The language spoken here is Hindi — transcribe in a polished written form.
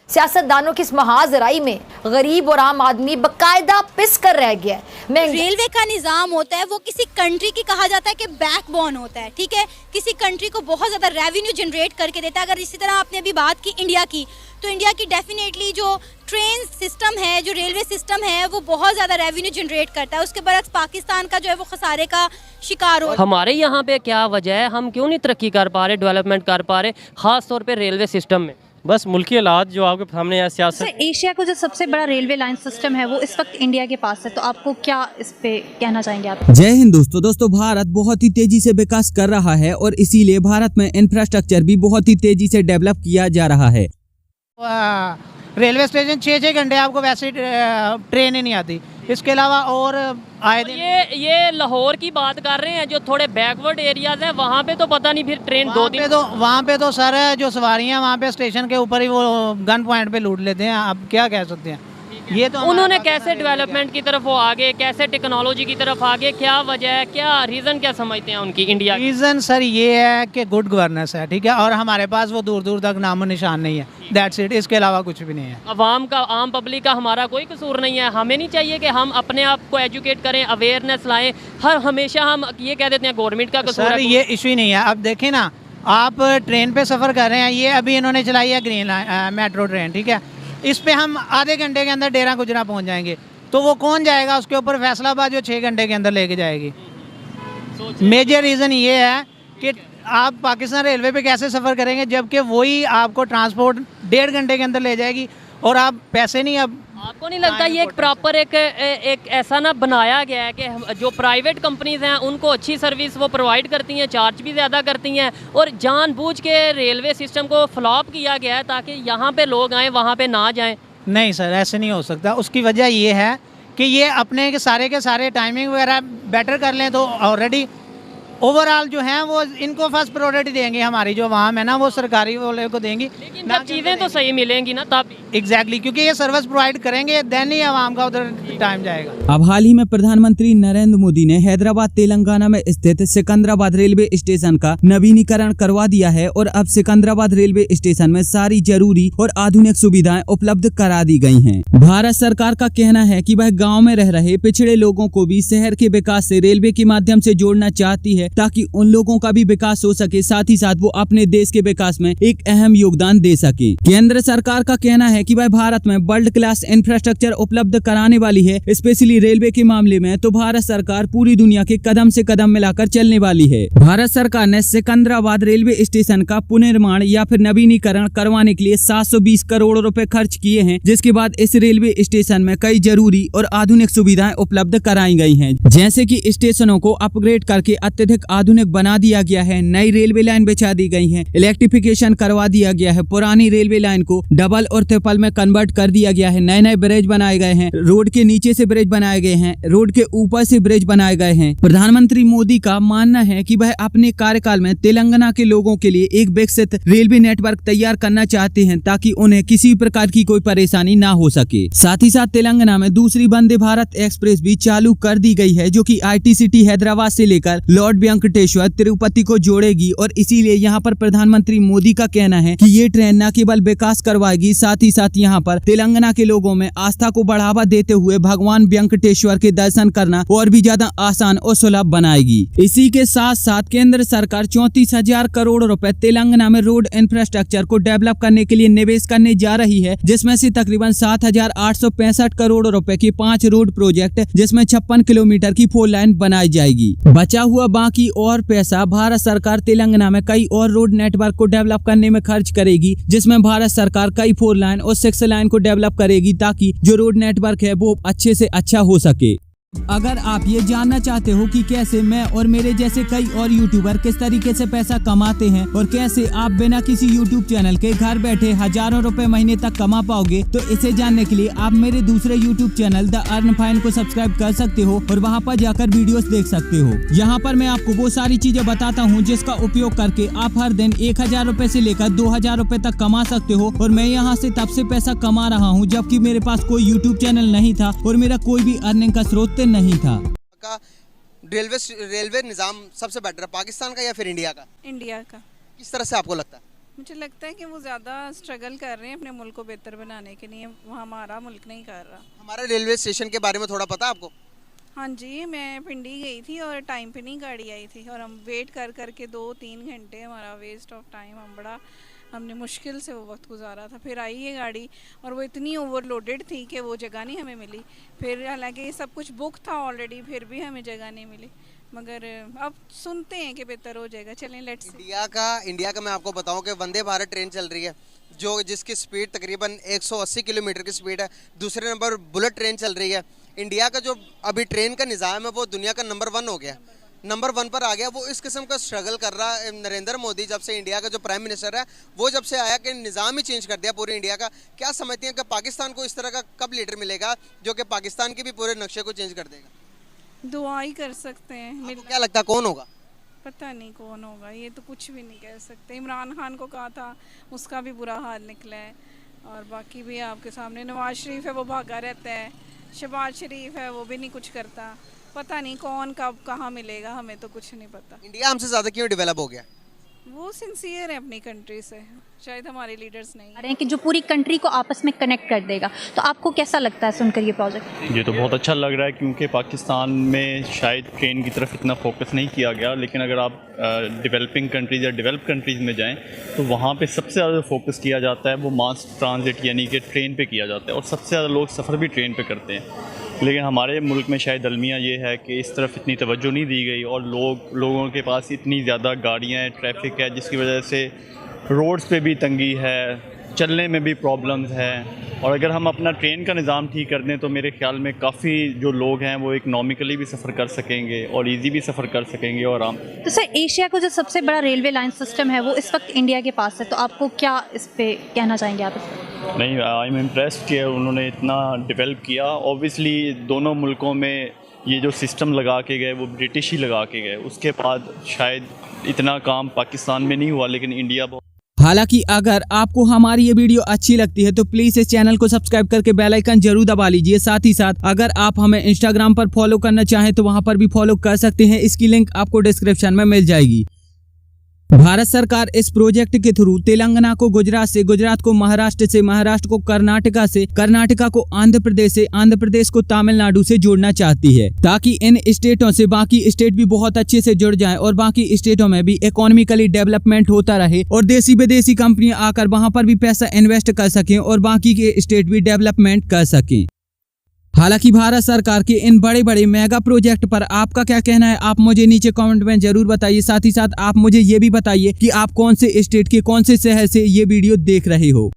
सियासतदानों की इस महाजराई में गरीब और आम आदमी बकायदा पिस कर रह गया है। रेलवे का निज़ाम होता है वो किसी कंट्री की कहा जाता है कि बैकबोन होता है, ठीक है, किसी कंट्री को बहुत ज़्यादा रेवेन्यू जनरेट करके देता है। अगर इसी तरह आपने अभी बात की इंडिया की, तो इंडिया की डेफिनेटली जो ट्रेन सिस्टम है, जो रेलवे सिस्टम है, वो बहुत ज़्यादा रेवेन्यू जनरेट करता है। उसके बरक्स पाकिस्तान का जो है वो खसारे का शिकार हो। हमारे यहाँ पे क्या वजह है, हम क्यों नहीं तरक्की कर पा रहे, डेवलपमेंट कर पा रहे, खास तौर पे रेलवे सिस्टम में? बस मुल्की हालात जो आपके सामने है, सियासत। एशिया का जो सबसे बड़ा रेलवे लाइन सिस्टम है वो इस वक्त इंडिया के पास है, तो आपको क्या इस पे कहना चाहेंगे आप? जय हिंद दोस्तों, भारत बहुत ही तेजी से विकास कर रहा है और इसीलिए भारत में इंफ्रास्ट्रक्चर भी बहुत ही तेजी से डेवलप किया जा रहा है। रेलवे स्टेशन 6-6 घंटे आपको वैसे ट्रेन ही नहीं आती, इसके अलावा और आए दिन ये लाहौर की बात कर रहे हैं, जो थोड़े बैकवर्ड एरियाज हैं वहाँ पे तो पता नहीं, फिर ट्रेन दो दिन वहाँ पे तो सर जो सवारियाँ वहाँ पे स्टेशन के ऊपर ही वो गन पॉइंट पे लूट लेते हैं। आप क्या कह सकते हैं, ये तो उन्होंने कैसे डेवलपमेंट की तरफ वो आगे, कैसे टेक्नोलॉजी की तरफ आगे, क्या वजह है, क्या रीज़न क्या समझते हैं उनकी इंडिया? रीज़न सर ये है कि गुड गवर्नेंस है, ठीक है, और हमारे पास वो दूर दूर तक नामो निशान नहीं है, दैट्स इट, इसके अलावा कुछ भी नहीं है। अवाम का, आम पब्लिक का हमारा कोई कसूर नहीं है। हमें नहीं चाहिए कि हम अपने आप को एजुकेट करें, अवेयरनेस लाएं, हमेशा हम ये कह देते हैं गवर्नमेंट का कसूर है। ये इशू ही नहीं है। अब देखें ना, आप ट्रेन पे सफ़र कर रहे हैं, ये अभी इन्होंने चलाई है ग्रीन मेट्रो ट्रेन, ठीक है, इस पे हम आधे घंटे के अंदर डेरा गुजरा पहुंच जाएंगे, तो वो कौन जाएगा उसके ऊपर फैसलाबाद जो 6 घंटे के अंदर लेके जाएगी? मेजर रीज़न ये है कि आप पाकिस्तान रेलवे पे कैसे सफ़र करेंगे जबकि वही आपको ट्रांसपोर्ट 1.5 घंटे के अंदर ले जाएगी और आप पैसे नहीं। अब आपको नहीं लगता ये एक प्रॉपर एक ऐसा ना बनाया गया है कि जो प्राइवेट कंपनीज हैं उनको अच्छी सर्विस वो प्रोवाइड करती हैं, चार्ज भी ज़्यादा करती हैं, और जानबूझ के रेलवे सिस्टम को फ्लॉप किया गया है ताकि यहाँ पे लोग आएँ वहाँ पे ना जाएं? नहीं सर, ऐसे नहीं हो सकता। उसकी वजह ये है कि ये अपने के सारे टाइमिंग वगैरह बेटर कर लें तो ऑलरेडी ओवरऑल जो है वो इनको फर्स्ट प्रायोरिटी देंगे, हमारी जो आवाम है ना वो सरकारी वाले को देंगी, लेकिन जब चीज़ें तो सही मिलेंगी ना तब। एग्जैक्टली, क्योंकि ये सर्विस प्रोवाइड करेंगे देन ही आवाम का उधर टाइम जाएगा। अब हाल ही में प्रधानमंत्री नरेंद्र मोदी ने हैदराबाद तेलंगाना में स्थित सिकंदराबाद रेलवे स्टेशन का नवीनीकरण करवा दिया है और अब सिकंदराबाद रेलवे स्टेशन में सारी जरूरी और आधुनिक सुविधाएं उपलब्ध करा दी गई हैं। भारत सरकार का कहना है कि वह गाँव में रह रहे पिछड़े लोगों को भी शहर के विकास से रेलवे के माध्यम से जोड़ना चाहती है ताकि उन लोगों का भी विकास हो सके, साथ ही साथ वो अपने देश के विकास में एक अहम योगदान दे सके। केंद्र सरकार का कहना है कि वह भारत में वर्ल्ड क्लास इंफ्रास्ट्रक्चर उपलब्ध कराने वाली है, स्पेशली रेलवे के मामले में तो भारत सरकार पूरी दुनिया के कदम से कदम मिलाकर चलने वाली है। भारत सरकार ने सिकंदराबाद रेलवे स्टेशन का पुनर्निर्माण या फिर नवीनीकरण करवाने के लिए 720 करोड़ रुपए खर्च किए हैं, जिसके बाद इस रेलवे स्टेशन में कई जरूरी और आधुनिक सुविधाएं उपलब्ध कराई गई हैं, जैसे कि स्टेशनों को अपग्रेड करके अत्यधिक आधुनिक बना दिया गया है, नई रेलवे लाइन बिछा दी गई है, इलेक्ट्रिफिकेशन करवा दिया गया है, पुरानी रेलवे लाइन को डबल और ट्रिपल में कन्वर्ट कर दिया गया है, नए नए ब्रिज बनाए गए हैं, रोड के नीचे से ब्रिज बनाए गए हैं, रोड के ऊपर से ब्रिज बनाए गए हैं। प्रधानमंत्री मोदी का मानना है कि वह अपने कार्यकाल में तेलंगाना के लोगों के लिए एक विकसित रेलवे नेटवर्क तैयार करना चाहते हैं ताकि उन्हें किसी प्रकार की कोई परेशानी ना हो सके। साथ ही साथ तेलंगाना में दूसरी वंदे भारत एक्सप्रेस भी चालू कर दी गई है, जो कि ITCT हैदराबाद से लेकर लॉर्ड वेंकटेश्वर तिरुपति को जोड़ेगी और इसीलिए यहाँ पर प्रधानमंत्री मोदी का कहना है कि ये ट्रेन न केवल विकास करवाएगी, साथ ही साथ यहाँ पर तेलंगाना के लोगों में आस्था को बढ़ावा देते हुए भगवान वेंकटेश्वर के दर्शन करना और भी ज्यादा आसान और सुलभ बनाएगी। इसी के साथ साथ केंद्र सरकार 34,000 करोड़ रुपए तेलंगाना में रोड इंफ्रास्ट्रक्चर को डेवलप करने के लिए निवेश करने जा रही है, जिसमें से तकरीबन 7,865 करोड़ रुपए की 5 रोड प्रोजेक्ट, जिसमें 56 किलोमीटर की 4 लाइन बनाई जाएगी। बचा हुआ बाकी और पैसा भारत सरकार तेलंगाना में कई और रोड नेटवर्क को डेवलप करने में खर्च करेगी, जिसमें भारत सरकार कई 4 लाइन और 6 लाइन को डेवलप करेगी ताकि जो रोड नेटवर्क है वो अच्छे से अच्छा हो सके। अगर आप ये जानना चाहते हो कि कैसे मैं और मेरे जैसे कई और यूट्यूबर किस तरीके से पैसा कमाते हैं और कैसे आप बिना किसी यूट्यूब चैनल के घर बैठे हजारों रुपए महीने तक कमा पाओगे, तो इसे जानने के लिए आप मेरे दूसरे YouTube channel the earn fine को सब्सक्राइब कर सकते हो और वहां पर जाकर वीडियोस देख सकते हो। यहाँ पर मैं आपको वो सारी चीजें बताता हूँ जिसका उपयोग करके आप हर दिन 1,000 रुपए से लेकर 2,000 रुपए तक कमा सकते हो। और मैं यहाँ से तब से पैसा कमा रहा हूँ जबकि मेरे पास कोई यूट्यूब चैनल नहीं था और मेरा कोई भी अर्निंग का स्रोत नहीं था। रेलवे निज़ाम सबसे बेटर है, पाकिस्तान का या फिर इंडिया का? इंडिया का। किस तरह से आपको लगता है? मुझे लगता है कि वो ज़्यादा स्ट्रगल कर रहे हैं अपने मुल्क को बेहतर बनाने के लिए, वो हमारा मुल्क नहीं कर रहा। हमारे रेलवे स्टेशन के बारे में थोड़ा पता है आपको? हाँ जी, मैं पिंडी गई थी और टाइम पे नहीं गाड़ी आई थी और हम वेट कर कर के 2-3 घंटे हमारा वेस्ट ऑफ टाइम, हमने मुश्किल से वो वक्त गुजारा था। फिर आई ये गाड़ी और वो इतनी ओवरलोडेड थी कि वो जगह नहीं हमें मिली। फिर हालांकि सब कुछ बुक था ऑलरेडी, फिर भी हमें जगह नहीं मिली। मगर अब सुनते हैं कि बेहतर हो जाएगा, चलें लेट्स सी। इंडिया का मैं आपको बताऊं कि वंदे भारत ट्रेन चल रही है जिसकी स्पीड तकरीबन 180 किलोमीटर की स्पीड है। दूसरे नंबर बुलेट ट्रेन चल रही है। इंडिया का जो अभी ट्रेन का निज़ाम है वो दुनिया का नंबर 1 हो गया, नंबर 1 पर आ गया। वो इस किस्म का स्ट्रगल कर रहा है। नरेंद्र मोदी जब से इंडिया का जो प्राइम मिनिस्टर है वो जब से आया कि निज़ाम ही चेंज कर दिया पूरे इंडिया का। क्या समझती हैं कि पाकिस्तान को इस तरह का कब लीडर मिलेगा जो कि पाकिस्तान के भी पूरे नक्शे को चेंज कर देगा? दुआ ही कर सकते हैं। आपको क्या लगता है कौन होगा? पता नहीं कौन होगा, ये तो कुछ भी नहीं कह सकते। इमरान खान को कहा था, उसका भी बुरा हाल निकला है। और बाकी भी आपके सामने नवाज शरीफ है, वो भागा रहता है। शहबाज शरीफ है, वो भी नहीं कुछ करता। पता नहीं कौन कब कहाँ मिलेगा, हमें तो कुछ नहीं पता। इंडिया हमसे ज़्यादा क्यों डेवलप हो गया? वो सिंसियर है अपनी कंट्री से, शायद हमारे लीडर्स नहीं रहे हैं कि जो पूरी कंट्री को आपस में कनेक्ट कर देगा। तो आपको कैसा लगता है सुनकर ये प्रोजेक्ट? ये तो बहुत अच्छा लग रहा है क्योंकि पाकिस्तान में शायद ट्रेन की तरफ इतना फोकस नहीं किया गया, लेकिन अगर आप डेवलपिंग कंट्रीज़ या डेवलप कंट्रीज़ में जाएं तो वहाँ पे सबसे ज़्यादा फोकस किया जाता है वो मास ट्रांजिट यानी कि ट्रेन पे किया जाता है, और सबसे ज़्यादा लोग सफ़र भी ट्रेन पे करते हैं। लेकिन हमारे मुल्क में शायद अलमिया ये है कि इस तरफ इतनी तवज्जो नहीं दी गई, और लोगों के पास इतनी ज़्यादा गाड़ियाँ हैं, ट्रैफिक है, जिसकी वजह से रोड्स पे भी तंगी है, चलने में भी प्रॉब्लम्स हैं। और अगर हम अपना ट्रेन का निज़ाम ठीक कर दें तो मेरे ख्याल में काफ़ी जो लोग हैं वो इकनॉमिकली भी सफ़र कर सकेंगे और इजी भी सफ़र कर सकेंगे और आराम। तो सर, एशिया का जो सबसे बड़ा रेलवे लाइन सिस्टम है वो इस वक्त इंडिया के पास है, तो आपको क्या इस पे कहना चाहेंगे आप? नहीं, आई एम इम्प्रेस्ड कि उन्होंने इतना डेवलप किया। ऑब्वियसली दोनों मुल्कों में ये जो सिस्टम लगा के गए वो ब्रिटिश ही लगा के गए, उसके बाद शायद इतना काम पाकिस्तान में नहीं हुआ, लेकिन इंडिया बहुत। हालांकि अगर आपको हमारी ये वीडियो अच्छी लगती है तो प्लीज इस चैनल को सब्सक्राइब करके बेल आइकन जरूर दबा लीजिए। साथ ही साथ अगर आप हमें इंस्टाग्राम पर फॉलो करना चाहें तो वहां पर भी फॉलो कर सकते हैं, इसकी लिंक आपको डिस्क्रिप्शन में मिल जाएगी। भारत सरकार इस प्रोजेक्ट के थ्रू तेलंगाना को गुजरात से, गुजरात को महाराष्ट्र से, महाराष्ट्र को कर्नाटका से, कर्नाटका को आंध्र प्रदेश से, आंध्र प्रदेश को तमिलनाडु से जोड़ना चाहती है, ताकि इन स्टेटों से बाकी स्टेट भी बहुत अच्छे से जुड़ जाएं और बाकी स्टेटों में भी इकोनॉमिकली डेवलपमेंट होता रहे और देसी विदेशी कंपनियां आकर वहां पर भी पैसा इन्वेस्ट कर सकें और बाकी के स्टेट भी डेवलपमेंट कर सकें। हालांकि भारत सरकार के इन बड़े बड़े मेगा प्रोजेक्ट पर आपका क्या कहना है, आप मुझे नीचे कमेंट में जरूर बताइए। साथ ही साथ आप मुझे ये भी बताइए कि आप कौन से स्टेट के कौन से शहर से ये वीडियो देख रहे हो।